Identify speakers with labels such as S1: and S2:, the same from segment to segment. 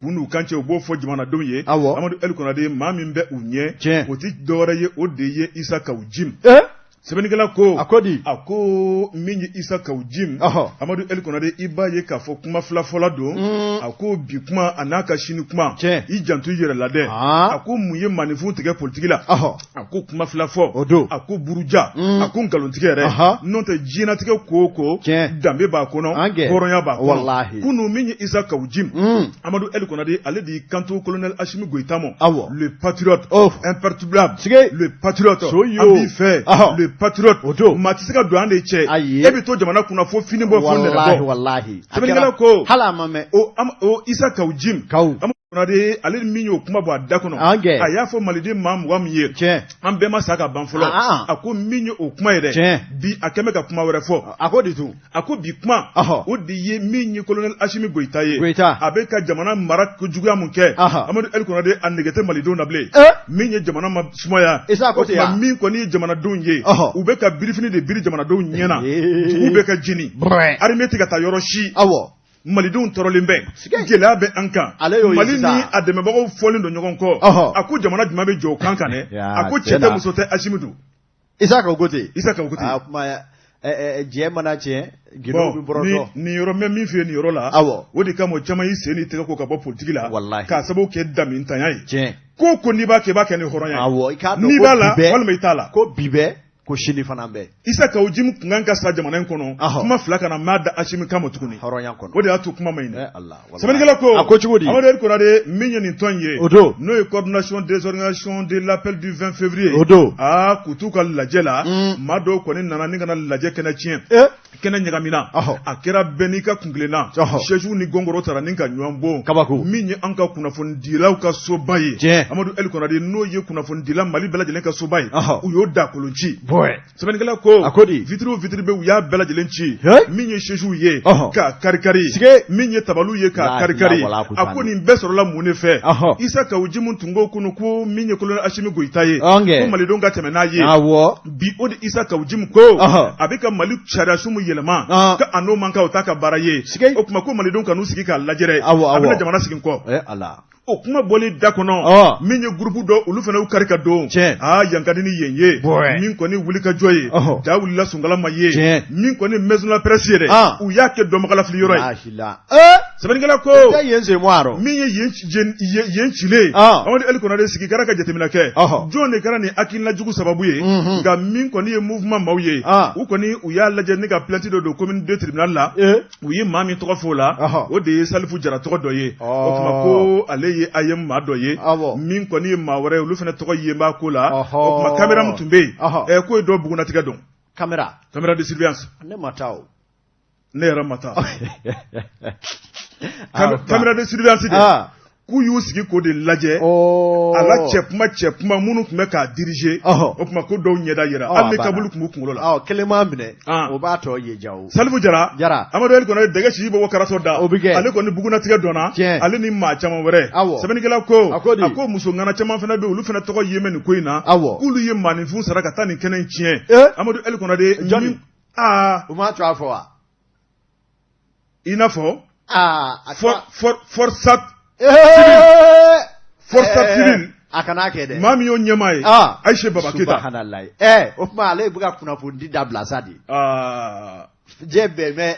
S1: Bunu kanche obo fo jamana don ye Amadou El Konade ma min be unye oti dore ye odeye Isa Kawjim Sebenigala ko
S2: akodi
S1: ako minyi Isa Kawjim Amadou El Konade iba ye ka fo kuma fla fola do ako bi kuma anaka shini kuma I jantu yere lade ako muye manifu tege politique la ako kuma fla fo ako buruja ako ngalon tege re non te jina tege koko dambe ba kono horonya ba kono
S2: wallahi
S1: kunu minyi Isa Kawjim Amadou El Konade ale di kanto colonel Assimi Goïta le patriote imperturbable le patriote abi fait le patriote matisika do ande che ebi to jamana kuna fo fini bo fo ne
S2: wallahi
S1: sebenigala ko
S2: hala mame
S1: o Isa Kawjim Amadou ale minyo kuma bo adakono aya fo malide mam wam ye ambe masaka banfolo ako minyo o kuma yede bi akeme ka kuma were fo
S2: akodi tu
S1: ako bi kuma o di ye minyo colonel Assimi Goïta ye abeka jamana marak ko jugu amunke Amadou El Konade anegete malido nable minyo jamana ma sumaya o min ko ni jamana don ye ubeka birifini de biri jamana don nyena ubeka jini arimeti ka ta yoroshi Malidun torolimbe gela be anka malini ademebako folin do nyogon ko aku jamana juma be jo kankane aku chete musote Assimidu
S2: Isa Kawgote
S1: ma
S2: je mana che gido bi borodo
S1: ni yoro me mi fi ni yoro la wodi kamo chama yi se ni tega ko ka bo politique la ka sabo ke dami ntanyai ko ni ba ke ni horonya ni bala wal meitala
S2: ko bibe ko shini fanambe
S1: Isa Kawjim nganga sa jamana kono kuma flaka na mada Assimi kamo tukuni
S2: horonya kono
S1: wodi atu kuma mayne
S2: Allah wallahi
S1: sebenigala ko
S2: akochugodi
S1: Amadou El Konade minyo ni tonye no coordination des organisations de l'appel du 20 février kutuka lajela mado koni nana ninga na laje kena chien kena nyagamina akera benika kunglena sheju ni gongoro tara ninga nyambo minye anka kuna fondila ka sobaye Amadou El Konade no ye kuna fondila mali bela jelen ka sobaye uyo da kolonchi sebenigala ko
S2: akodi
S1: vitri be uya bela jelenchi minye sheju ye ka karikari minye tabalu ye ka karikari akoni mbesoro la munefe Isa Kawjim tungo kunu ko minye colonel Assimi Goïta ye ko malidonga temena ye bi odi Isa Kawjim ko abika malik chara sumu yelema ka ano manka otaka baraye o kuma ko malidonga nu sigi ka lajere abina jamana sigin ko
S2: Allah
S1: o kuma boli dakono minye groupe do ulu fana u karika do yankadini yenye min ko ni wulika joye da wulila sungala maye min ko ni maison la presse yere u yake do makala fili yoro sebenigala ko
S2: yenze moaro
S1: minye yenchile Amadou El Konade sigi karaka jetemina ke jone karani akinla jugu sababu ye nga min ko ni mouvement mawye u ko ni u ya laje ni ka plainte do commune de tribunal la u yi mami to fola o de Salifu Jara to do ye o kuma ko ale ye ayem ma do ye min ko ni ma wore ulu fene to ye ba ko la o kuma camera mutumbe ko do buguna tiga don
S2: camera
S1: de surveillance
S2: ne matao
S1: ne ramata camera de surveillance de ku yu sigi ko de laje ala chepma munu kuma ka diriger o kuma ko do nyeda yera alle kabulu kuma kungulo la
S2: kelema mine o ba to ye jaw
S1: Salifu Jara Amadou El Konade daga shi bo wakarato da ale ko ni buguna tiga dona ale ni ma chama wore sebenigala ko ako muso ngana chama fena be ulu fena to yemen ko ina kulu ye manifu saraka tani kenen chien Amadou El Konade
S2: o ma to afo
S1: inafo force civile
S2: akana kede
S1: mami yo nyamaye Aisha Baba Keita
S2: subhanallah o kuma ale buga kuna fundi dabla sadi jebe me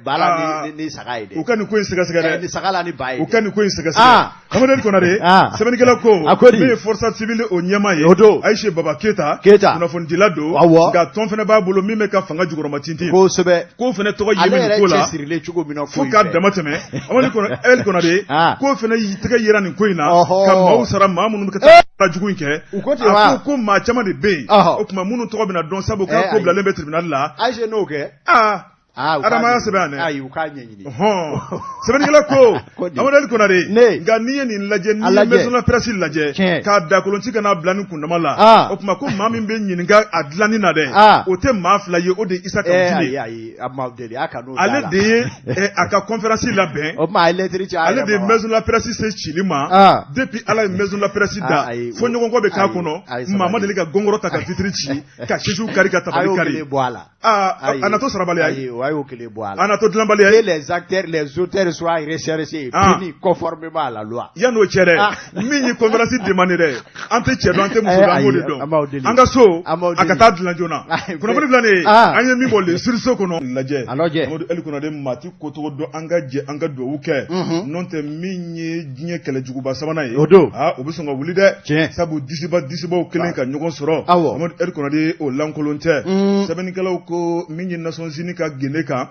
S2: bala ni sagaide
S1: ukani ko insiga sigare
S2: ni sagala ni baye
S1: ukani ko insiga sigare Amadou El Konade sebenigala ko me force civile o nyamaye Aisha Baba Keita kuna fundi lado ga ton fene ba bolo mi me ka fanga jugoro matinti
S2: ko sebe
S1: ko fene to yime ko la fo ka damateme Amadou El Konade ko fene yitega yera ni ko ina ka mausara mamunu ka ta jugun ke ko ma chama de be o kuma munu to bina don sabo ka ko bla lembe tribunal la
S2: Aisha no ke
S1: adama ya sebane
S2: ukanye nyini
S1: sebenigala ko Amadou El Konade nga niye ni laje ni maison la presse laje ka da kolonti kana blani kundama la o kuma ko mami be nyini nga adlani na de o te ma fla ye o de Isa Kawjim ale de aka conférence la ben
S2: o ma lettre cha
S1: ale de maison la presse se chilima depuis ala maison la presse da fo nyogon ko be ka kono mama de ka gongoro ta ka fitri chi ka shishu kari ka tabali kari anato sarabali
S2: Et les acteurs, les auteurs soient recherchés et punis conformément à la loi.
S1: Yano chere, mini conférence demandé. Ante chedo ante musuda Angaso, akata dlanjona. Kuna bari blane, anya mi bolle surso kono laje. Modu el kono de mati koto do anga do uke. Nonte mini ginye kele juguba sabana yi. Obusonga wulide. Sabu disiba ukelen ka nyogon soro. Modu el kono de o lankolonte. Sabeni kala ko mini nason zinika geneka.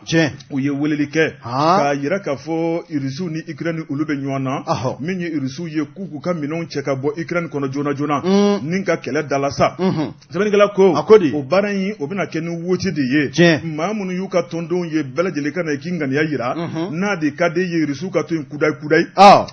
S1: Uye welelike. Ka yira ka fo irisu ni Ukraine ulube nywana. Mini irisu ye kuku ka minon cheka bo Ukraine kono jona. Ninka kele dalasa. Sabeni kala ko o baranyi obina kenu wochi de ye. Mamunu yuka tondon ye bela jeleka na kinga ni yira. Na de kade ye irisu ka to kudai.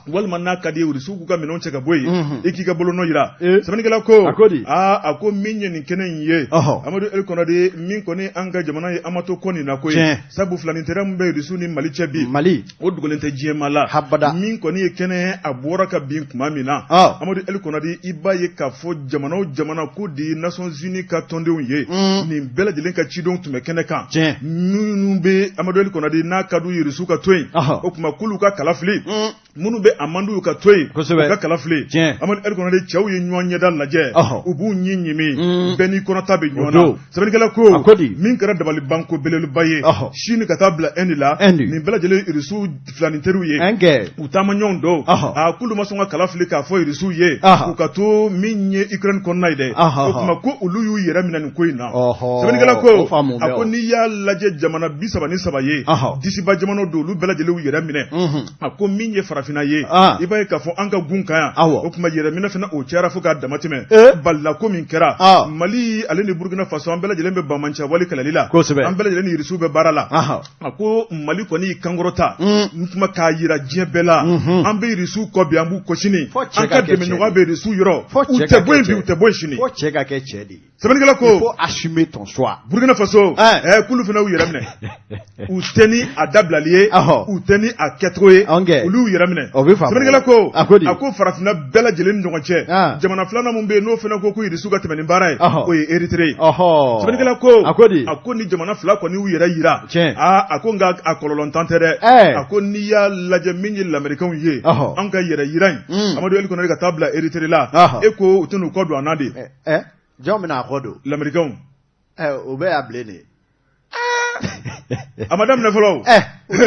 S1: Walma na kade irisu ku ka minon cheka boy. Ikika bolono yira. Sabeni kala ko ako minye ni kenen ye. Amadu el kono de min koni anga jamana ye amato koni na ko ye. Sabu flani teram be irisu ni Mali chebi. Mali o dugolente jemala. Min koni ye kene abora ka bin kuma mina. Amadu el kono de iba ye ka fo jamana ko di Nations Unies ka tonde ye. Ni bela jelen ka chidon tume kene kan. Nunu be Amadu el kono de na kadu irisu ka toyin. O kuma kulu ka kalafli. Munu be amandu ka toyin. Ka kalafli. Amadu el kono de chaw ye nyoanye dal laje. Ubu nyimi beni kono tabe nyona. Sabeni kala ko min kara dabali banko belelu baye. Shini ka tabla enila ni bela jelen irisu flani teru ye. Utama nyondo. Kulu masonga kalafli ka fo irisu ye. Ukato minye Ukraine konnaide. Kuma ko uluyu yera minani koina. Sabeni kala ko ako ni ya laje jamana bisaba ni sabaye. Disiba jamano do lu bela jelen yera mine. Ako minye farafina ye. Iba ka fo anga gunka. Kuma yera mina fina o chara fo ka damatime. Balla ko min kera. Mali ale ni Burkina Faso ambela jelen be bamancha wali kalalila. Ambela jelen irisu be barala. Ako Mali ko ni kangorota. Kuma ka yira jebela. Ambe irisu ko bi ambu ko shini. Anka de menwa be irisu yoro. Ute boy shini.
S2: Faut cheka ke chedi.
S1: Sabeni kala ko
S2: il faut assumer ton choix.
S1: Burkina Faso kulu fina yira mine. Uteni adablalier, uteni a ketroye. Ulu yira mine. Sabeni kala ko ako farafina bela jelen ndonche. Jamana flana mumbe no fina ko ku irisu ga temeni barai. O ye Eritrea. Sabeni kala ko ako ni jamana fla ko ni yira. Ako nga akololon tantere. Ako ni ya laje minyi l'Americain ye. Anka yira. Amadu el kono ka tabla Eritrea la. Eko utunu ko do anade.
S2: Jomina kodo.
S1: L'Americain.
S2: Obe ablene.
S1: Madame ne follow.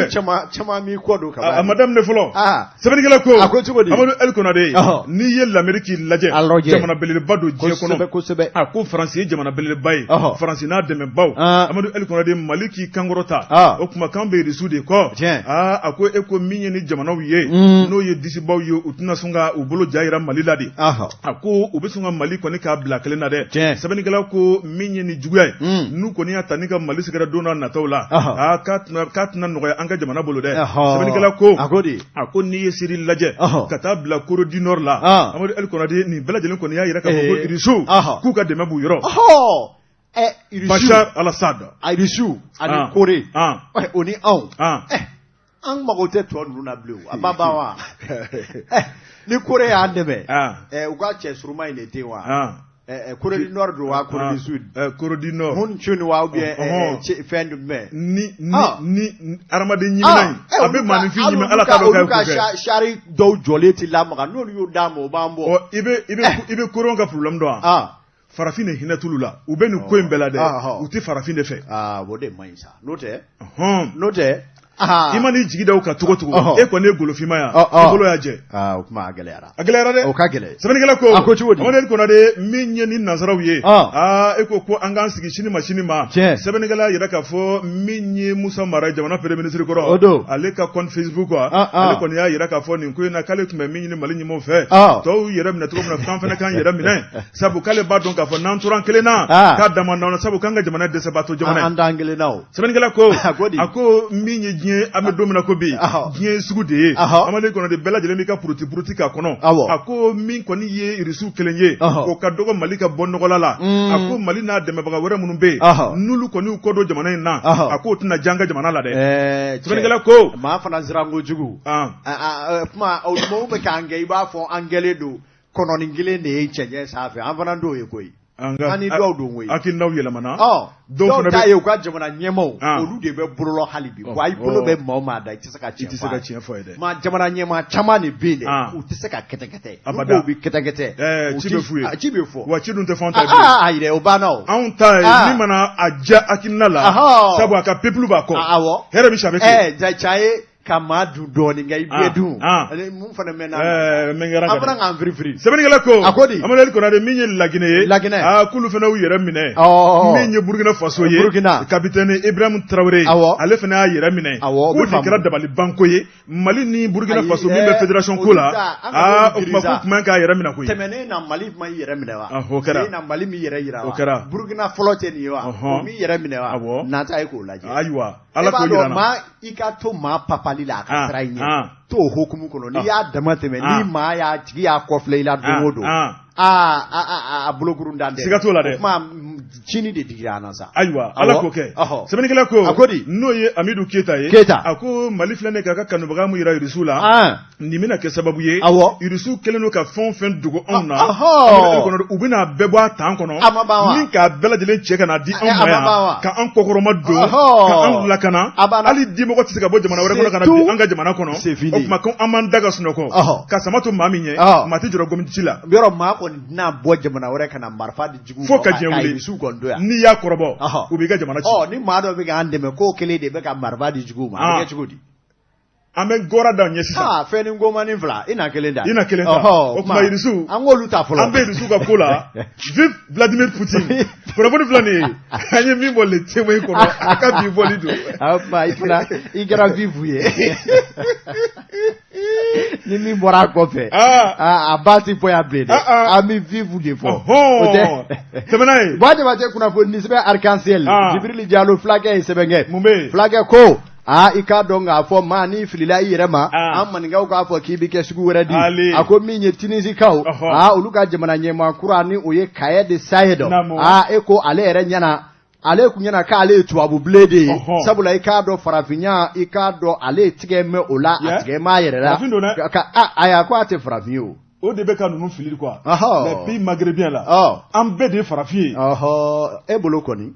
S2: Chama mi kodo ka.
S1: Madame ne follow. Sabeni kala ko. Amadu el kono de. Ni ye l'Amerique laje. Jamana belele bado je kono. Ako France jamana belele bay. France na deme baw. Amadu el kono de Maliki kangorota. Okuma kambe risu de ko. Ako eko minye ni jamana wiye. No ye disi baw yo utuna sunga ubolo jaira Mali ladi. Ako ubesunga Mali ko ni ka black lena de. Sabeni kala ko minye ni juguya. Nu ko ni atanika Mali sekara dona na tawla. Katna no anga jamana bolo de. Sabeni kala ko ako ni ye siri laje. Kata bla koro du nord la. Amadu el kono de ni bela jelen ko ni ya yira ka ko irisu. Ku ka deme bu yoro. Bashar al-Assad.
S2: Irisu ani Kore. Oni an. An magote to nuna bleu. Ababawa. Ni Kore ya ndebe. Uga che suruma inete wa. Kore du nord wa Kore du sud.
S1: Kore du nord.
S2: Hun chuni wa bien fendu me.
S1: Ni armade nyimina. Abe manifi nyima ala ka do ka
S2: shari do joleti lamga no yu damo bambo.
S1: Ibe koronga problem do. Farafine hinatulula. Ube ni ko mbela de. Uti farafine fe.
S2: Wode mainsa. Note.
S1: Imani jigida uka tugo. Eko ne golofima ya. Golo ya je.
S2: Ukuma agelera.
S1: Agelera de?
S2: Oka gele.
S1: Sabeni kala ko. Amane el kona de minye ni nazarawiye. Eko ko angan sigi shini ma. Sabeni kala yira ka fo minye Musa Mara jamana pere ministre koro. Aleka kon Facebook wa. Ale kona ya yira ka fo ni ko na kale tume minye ni mali nyimo fe. To yira mina tugo na kanfena kan yira mina. Sabu kale ba don ka fo nan turan kele na. Ka dama na sabu kanga jamana de sabato jamana.
S2: Andangele now.
S1: Sabeni kala ko. Ako minye ame domina ko bi gien sugu de amale kono de bela jele ka puruti ka kono ako min koni ye irisu kelenye o ka dogo malika bonnogola la ako mali na deme baga were munun be nulu koni ko do jamana na ako tuna janga jamana la de tbenigala ko
S2: ma fana zirango jugu kuma o mo be ka ngai ba fo angele do kono ningile ne chenye safe an fana do ye koyi ani dɔw don we
S1: akinaw yelamana
S2: dɔw ta ye u ka jamana ɲɛmaaw olu de bɛ bolo hali bi wa i bolo bɛ maa o maa da i tɛ se ka tiɲɛ
S1: fɔ ye dɛ
S2: ma jamana ɲɛmaa caman de bɛ yen dɛ u tɛ se ka kɛtɛkɛtɛ
S1: abada
S2: u bɛ kɛtɛkɛtɛ
S1: ci bɛ f'u ye
S2: ci bɛ fɔ
S1: wa ci dun tɛ fɔ an ta ye
S2: ayi dɛ o banna o
S1: anw ta ye ni mana a ja akina la sabu a ka peuple b'a kɔ
S2: awɔ
S1: hɛrɛ bɛ sabɛ kɛ
S2: ja ye ka maa dun dɔɔnin nka i bɛɛ dun mun fana mɛnna an fana k'an firifiri
S1: sɛbɛnnikɛla ko
S2: a ko di
S1: Amadu Konate min ye Laginɛ ye k'olu fana y'u yɛrɛ minɛ min ye Burkina Faso ye capitaine Ibrahim Traoré ale fana y'a yɛrɛ minɛ k'o de kɛra dabali banko ye Mali ni Burkina Faso min bɛ fédération ko la o tuma k'u tun man k'a yɛrɛ minɛ koyi
S2: tɛmɛnen na Mali ma i yɛrɛ minɛ wa
S1: o kɛra
S2: na Mali min yɛrɛ yira
S1: o kɛra
S2: Burkina fɔlɔ tɛ nin ye wa o min yɛrɛ minɛ wa nata ye k'o lajɛ
S1: ayiwa Ala k'o yira n na
S2: i ka to maa papali la a ka sira i ɲɛ t'o hokumu kɔnɔ n'i y'a dama tɛmɛ ni maa y'a tigi y'a kɔfilɛ i la don o don a bolokurun dan dɛ
S1: siga t'o la dɛ
S2: o kuma cini de digira an na sa
S1: ayiwa Ala k'o kɛ sɛbɛnnikɛla ko
S2: a ko di
S1: n'o ye Amidou Keita ye a ko Mali filɛ ne k'a ka kanubaga mun yira Irisiw la nin bɛna kɛ sababu ye Irisiw kɛlen don ka fɛn o fɛn dogo anw na u bɛna bɛɛ bɔ a tan kɔnɔ min k'a bɛɛ lajɛlen cɛ ka na di anw ma yan ka an kɔkɔrɔma don ka an lakana hali dimɔgɔ tɛ se ka bɔ jamana wɛrɛ kɔnɔ ka na bi an ka jamana kɔnɔ o tuma ko an m'an da ka sunɔgɔ ka sama to maa min ye maa tɛ jɔrɔ gomiti la
S2: yɔrɔ maa kɔni tɛna bɔ jamana wɛrɛ ka na marifa di jugu
S1: fo ka diɲɛ wuli n'i y'a kɔrɔbɔ u b'i ka jamana ci
S2: ni maa dɔ bɛ k'an dɛmɛ k'o kelen de bɛ ka marifa di jugu ma a bɛ kɛ cogo di
S1: an bɛ gɔra da ɲɛ sisan
S2: fɛn ni ngomani fila i na kelen da
S1: o tuma Irisiw
S2: an k'olu ta fɔlɔ
S1: an bɛ Irisiw ka ko la vive Vladimir Poutine kunnafoni filɛ nin ye an ye min bɔ le témoin kɔnɔ a ka bi bɔli don
S2: o tuma i fana i kɛra vive ye ni min bɔra a kɔfɛ a ba ti fɔ yan bilen dɛ an bɛ vive de fɔ o tɛ
S1: tɛmɛna ye
S2: Jabate kunnafoni sɛbɛn arc-en-ciel Jibril Jalo fulakɛ ye sɛbɛn kɛ
S1: mun bɛ yen
S2: fulakɛ ko i k'a dɔn k'a fɔ maa n'i filila i yɛrɛ ma an maninkaw k'a fɔ k'i bi kɛ sugu wɛrɛ di a ko min ye Tinisikaw olu ka jamana ɲɛmaa kura ni o ye Kayɛ de Sayed e ko ale yɛrɛ ɲɛna ale kun ɲɛna k'ale ye tubabu bilen de ye sabula i k'a dɔn farafinya i k'a dɔn ale tigɛ mɛn o la a tigɛ m'a yɛrɛ la ayi ko a tɛ farafin ye
S1: o de bɛ ka ninnu fili quoi mais pays maghrébien la an bɛɛ de ye farafin ye
S2: e bolo kɔni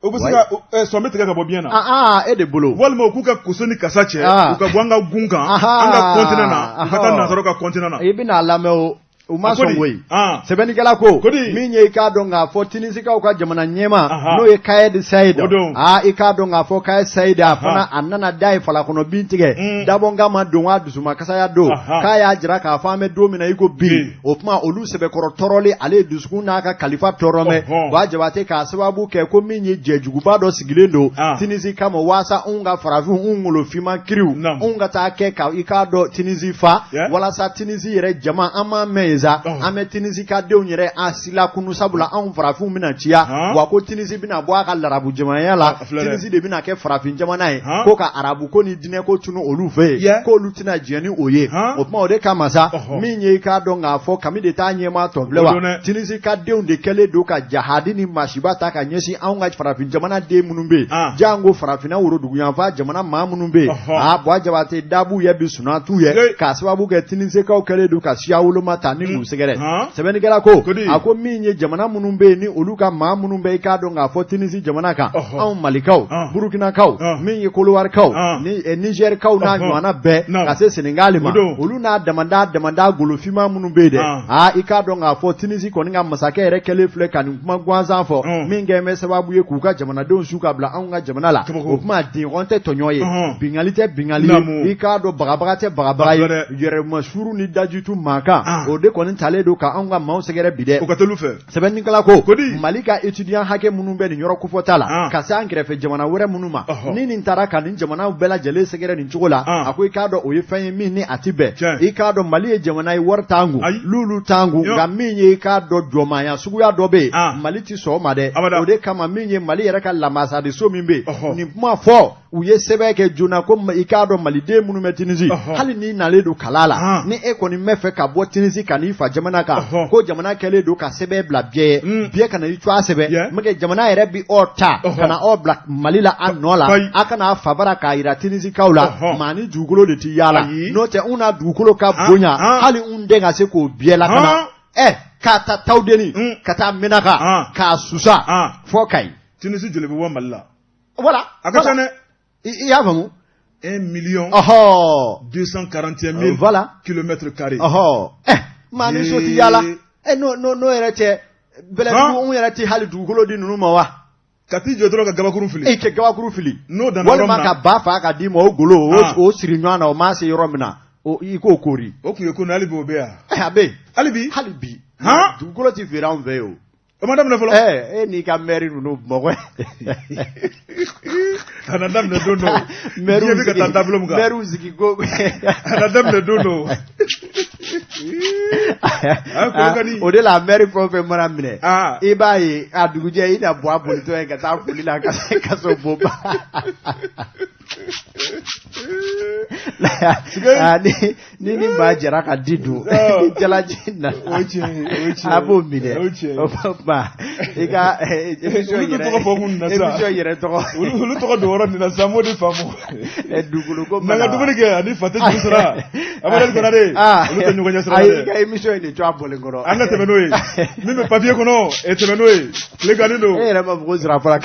S1: o bɛ se ka sɔn bɛ tigɛ ka bɔ biɲɛ na
S2: e de bolo
S1: walima u k'u ka koso ni kasa cɛ u ka bɔ an ka gun kan an ka continent na u ka taa nansaraw ka continent na
S2: i bɛna lamɛn o u ma sɔn koyi sɛbɛnnikɛla ko min ye i k'a dɔn k'a fɔ Tinisikaw ka jamana ɲɛmaa n'o ye Kayɛ de Sayed i k'a dɔn k'a fɔ Kayɛ Sayed a fana a nana da ye falakɔnɔ bin tigɛ dabɔnkan ma don a dusuma kasaya don k'a y'a jira k'a fɔ an bɛ don min na i ko bi o tuma olu sɛbɛkɔrɔ tɔɔrɔli ale dusukun n'a ka kalifa tɔɔrɔ mɛn wa Jabate k'a sababu kɛ ko min ye jɛjuguba dɔ sigilen don Tinisika ma waasa anw ka farafin ngolofima kiriw anw ka taa kɛ ka i k'a dɔn Tinisi fa walasa Tinisi yɛrɛ jama an m'a mɛn an bɛ Tinisika denw yɛrɛ an sila kunu sabula anw farafinw bɛna ciya wa ko Tinisi bɛna bɔ a ka larabu jamanaya la Tinisi de bɛna kɛ farafin jamana ye ko ka arabu ko ni diinɛ ko tunu olu fɛ yen k'olu tɛna diɲɛ ni o ye o tuma o de kama sa min ye i k'a dɔn k'a fɔ kami de t'a ɲɛmaa tɔ filɛ wa Tinisika denw de kɛlen don ka jahadi ni masiba ta ka ɲɛsin anw ka farafin jamana den minnu bɛ yen jango farafinna woroduguyanfan jamana maa minnu bɛ yen Jabate dabu ye bi sunatu ye k'a sababu kɛ Tinisikaw kɛlen don ka siya woloma ta ni sɛgɛrɛ sɛbɛnnikɛla ko a ko min ye jamana minnu bɛ yen ni olu ka maa minnu bɛ i k'a dɔn k'a fɔ Tinisi jamana kan anw Malikaw Burukinakaw min ye Kolowarikaw ni Nigɛrikaw n'a ɲɔgɔnna bɛɛ ka se Senegali ma olu n'a damanda golofima minnu bɛ yen dɛ i k'a dɔn k'a fɔ Tinisi kɔni ka masakɛ yɛrɛ kɛlen filɛ ka nin kuma gansan fɔ min kɛ bɛ sababu ye k'u ka jamanadenw su ka bila anw ka jamana la o kuma denɲɔgɔn tɛ tɔɲɔ ye bingali tɛ bingali ye i k'a dɔn bagabaga tɛ bagabaga ye yɛrɛmasuru ni dajitu mankan o de kɔni talen don ka anw ka maaw sɛgɛrɛ bi dɛ o ka teli fɛ sɛbɛnnikɛla ko Mali ka étudiant hakɛ minnu bɛ nin yɔrɔ kofɔta la ka se an kɛrɛfɛ jamana wɛrɛ minnu ma ni nin taara ka nin jamanaw bɛɛ lajɛlen sɛgɛrɛ nin cogo la a ko i k'a dɔn o ye fɛn ye min ni a ti bɛn i k'a dɔn Mali ye jamana ye wari t'an kun lulu t'an kun nka min ye i k'a dɔn jɔnmaaya suguya dɔ bɛ yen Mali ti sɔn o ma dɛ o de kama min ye Mali yɛrɛ ka lamasariso min bɛ yen nin kuma fɔ u ye sɛbɛn kɛ joona ko i k'a dɔn maliden minnu bɛ Tinisi hali n'i nalen don kala la ni e kɔni bɛ fɛ ka bɔ Tinisi ka n'i fa jamana kan ko jamana kɛlen don ka sɛbɛn bila bɛɛ ye bɛɛ kana i cogoya sɛbɛn mɛ jamana yɛrɛ bi ta kana bila Mali la a nɔ la a kana fa bara k'a yira Tinisikaw la maa ni dugukolo de ti yaala n'o tɛ anw na dugukolo ka bonya hali anw den ka se k'o bɛɛ lakana kata taudeni kata menaka ka susa fo kai
S1: Tunisie jole bo malla
S2: voilà
S1: akatane
S2: il y a 1
S1: 241 000
S2: voilà
S1: kilomètres carrés
S2: mani so ti yala no erete bele du erete hali du golo di nunu ma wa
S1: kati jodro ka gabakuru fili
S2: ke gabakuru fili
S1: no dana
S2: wala maka ba fa ka di mo golo o siri nwana o ma se yoromna o iko kori
S1: o ku yeko na alibi obea
S2: abe
S1: alibi
S2: du golo ti fera on ve o
S1: madame ne folo
S2: ni ka meri nunu mo
S1: madame ne dono meru bi ka tablo muka
S2: meru ziki go
S1: madame ne dono
S2: o de la meri profe mara mine e ba yi aduguje yi na bo aboli to en ka ta fuli la ka so boba ni ba jara ka didu jala jinna abo mine ba ika emission yere to
S1: ulu to do wora ni na samo de famo
S2: dugulu ko
S1: na dugulu ke ani fate jusra abale ko na de ulu to nyugo nyasra de
S2: ika emission ni to abole ngoro
S1: anga temeno yi mime papier ko no e temeno yi le ganino
S2: era ma bo zra fara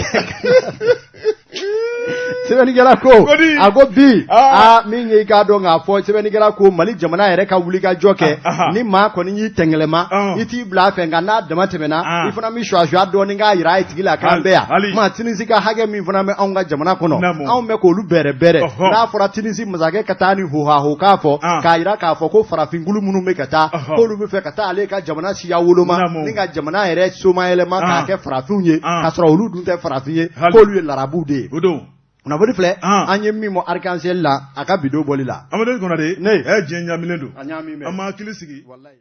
S2: Sebeni gela ko ago bi mingi ka do nga fo sebeni gela ko mali jamana yere ka wuli ka joke ni ma ko ni tengelema iti bla fe nga na dama temena ifuna mi shwa do ni nga yira itigila kan be ya ma tinisi ka hage mi funa me onga jamana kono an me ko lu bere na fora tinisi mazage katani ho ha ho ka fo ka yira ka fo ko farafingulu munu me kata ko lu me fe kata ale ka jamana si ya woloma ni nga jamana yere soma elema ka ke farafinye ka soro lu dun te farafinye ko lu larabu de on a voulu faire anye mi mo arc-en-ciel la aka bido boli la
S1: amade ko na de jenya milendo ama kilisigi wallahi